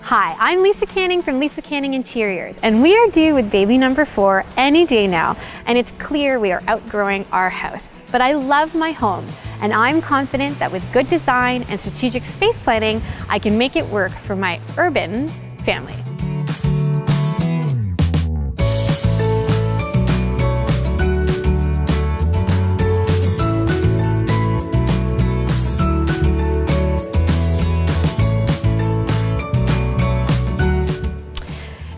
Hi, I'm Lisa Canning from Lisa Canning Interiors, and we are due with baby number 4 any day now, and it's clear we are outgrowing our house. But I love my home, and I'm confident that with good design and strategic space planning, I can make it work for my urban family.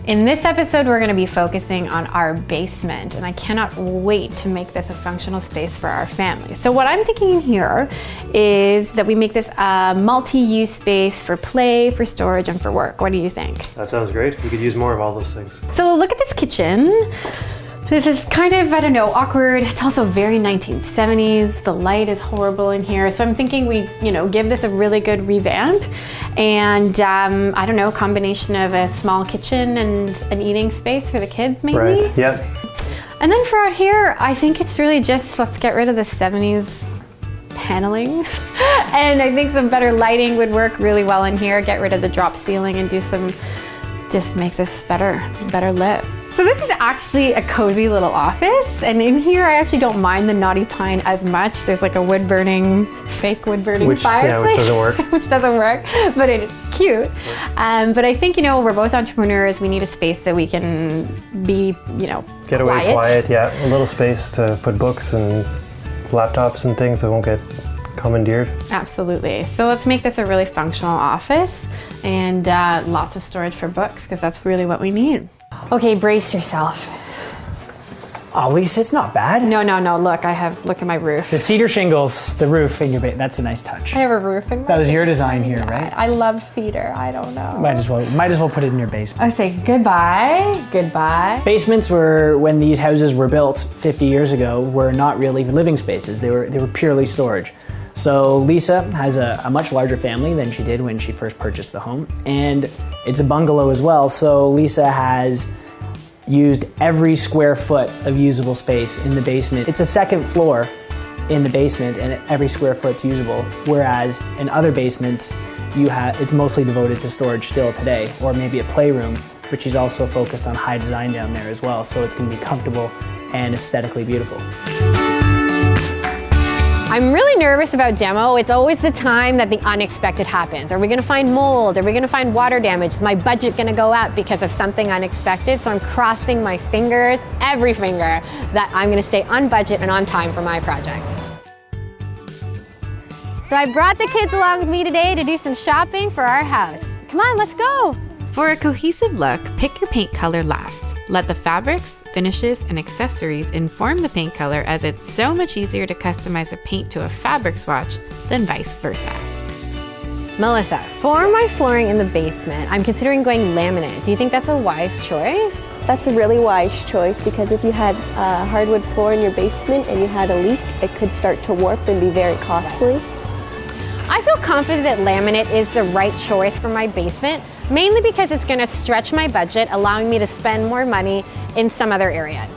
In this episode, we're gonna be focusing on our basement, and I cannot wait to make this a functional space for our family. So what I'm thinking here is that we make this a multi-use space for play, for storage, and for work. What do you think? That sounds great. We could use more of all those things. So look at this kitchen. This is kind of, I don't know, awkward. It's also very 1970s. The light is horrible in here. So I'm thinking we, give this a really good revamp. And I don't know, a combination of a small kitchen and an eating space for the kids maybe. Right, yeah. And then for out here, I think it's really just, let's get rid of the 70s paneling. And I think some better lighting would work really well in here. Get rid of the drop ceiling and just make this better lit. So this is actually a cozy little office, and in here I actually don't mind the knotty pine as much. There's like a fake wood burning fireplace. Yeah, which doesn't work. Which doesn't work, but it's cute. But I think, we're both entrepreneurs. We need a space so we can be, Get away quiet, yeah. A little space to put books and laptops and things that won't get commandeered. Absolutely. So let's make this a really functional office and lots of storage for books, because that's really what we need. Okay, brace yourself. Oh, Lisa, it's not bad. No, look at my roof. The cedar shingles, the roof in your base, that's a nice touch. I have a roof in my That was your design here, right? I love cedar, I don't know. Might as well put it in your basement. Okay, goodbye. Basements were, when these houses were built 50 years ago, were not really living spaces. They were purely storage. So Lisa has a much larger family than she did when she first purchased the home, and it's a bungalow as well. So Lisa has used every square foot of usable space in the basement. It's a second floor in the basement, and every square foot's usable. Whereas in other basements, it's mostly devoted to storage still today, or maybe a playroom, but she's also focused on high design down there as well. So it's going to be comfortable and aesthetically beautiful. I'm really nervous about demo. It's always the time that the unexpected happens. Are we gonna find mold? Are we gonna find water damage? Is my budget gonna go up because of something unexpected? So I'm crossing my fingers, every finger, that I'm gonna stay on budget and on time for my project. So I brought the kids along with me today to do some shopping for our house. Come on, let's go. For a cohesive look, pick your paint color last. Let the fabrics, finishes, and accessories inform the paint color, as it's so much easier to customize a paint to a fabric swatch than vice versa. Melissa, for my flooring in the basement, I'm considering going laminate. Do you think that's a wise choice? That's a really wise choice, because if you had a hardwood floor in your basement and you had a leak, it could start to warp and be very costly. I feel confident that laminate is the right choice for my basement, mainly because it's going to stretch my budget, allowing me to spend more money in some other areas.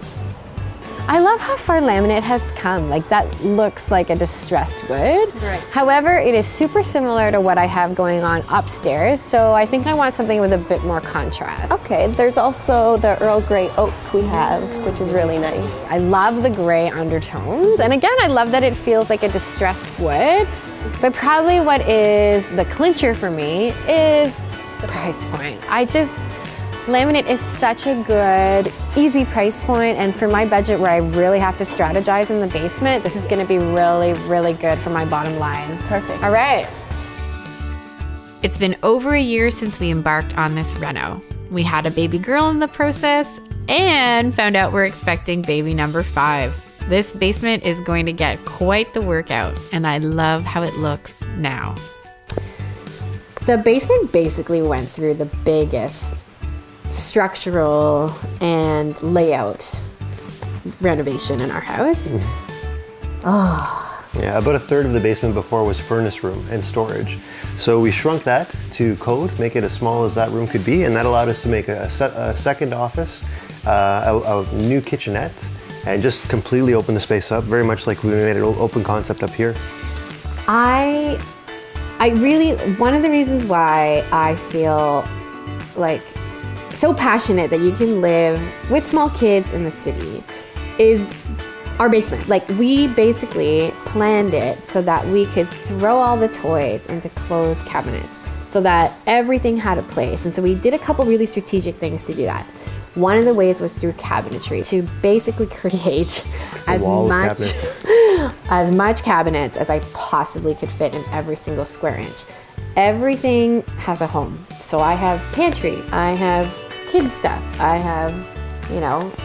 I love how far laminate has come. Like, that looks like a distressed wood. Right. However, it is super similar to what I have going on upstairs, so I think I want something with a bit more contrast. Okay, there's also the Earl Grey oak we have, which is really nice. I love the gray undertones, and again, I love that it feels like a distressed wood, but probably what is the clincher for me is the price point. Laminate is such a good, easy price point, and for my budget where I really have to strategize in the basement, this is gonna be really, really good for my bottom line. Perfect. All right. It's been over a year since we embarked on this reno. We had a baby girl in the process and found out we're expecting baby number 5. This basement is going to get quite the workout, and I love how it looks now. The basement basically went through the biggest structural and layout renovation in our house. Yeah, about a third of the basement before was furnace room and storage. So we shrunk that to code, make it as small as that room could be, and that allowed us to make a second office, a new kitchenette, and just completely open the space up, very much like we made an open concept up here. I really, one of the reasons why I feel like so passionate that you can live with small kids in the city is our basement. Like, we basically planned it so that we could throw all the toys into closed cabinets so that everything had a place. And so we did a couple really strategic things to do that. One of the ways was through cabinetry, to basically create as much cabinets as I possibly could fit in every single square inch. Everything has a home. So I have pantry, I have kids stuff, I have,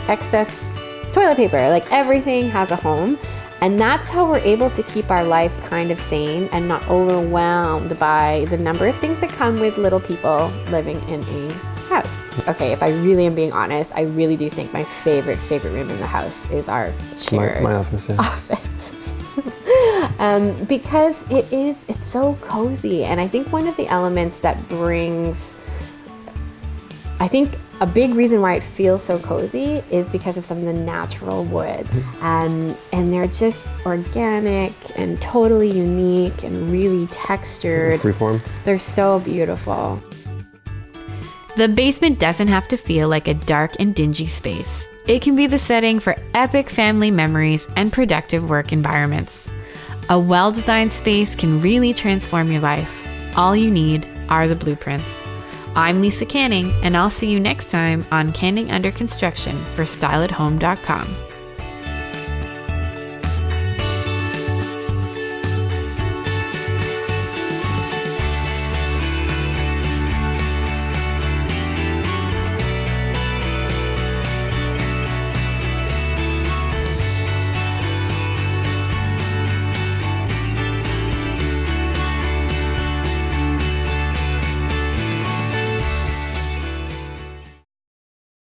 excess toilet paper, like everything has a home. And that's how we're able to keep our life kind of sane and not overwhelmed by the number of things that come with little people living in a house. Okay, if I really am being honest, I really do think my favorite room in the house is our shared my office, yeah. Because it's so cozy. And I think one of the elements that brings, I think a big reason why it feels so cozy is because of some of the natural wood. And they're just organic and totally unique and really textured. Freeform. They're so beautiful. The basement doesn't have to feel like a dark and dingy space. It can be the setting for epic family memories and productive work environments. A well-designed space can really transform your life. All you need are the blueprints. I'm Lisa Canning, and I'll see you next time on Canning Under Construction for StyleAtHome.com.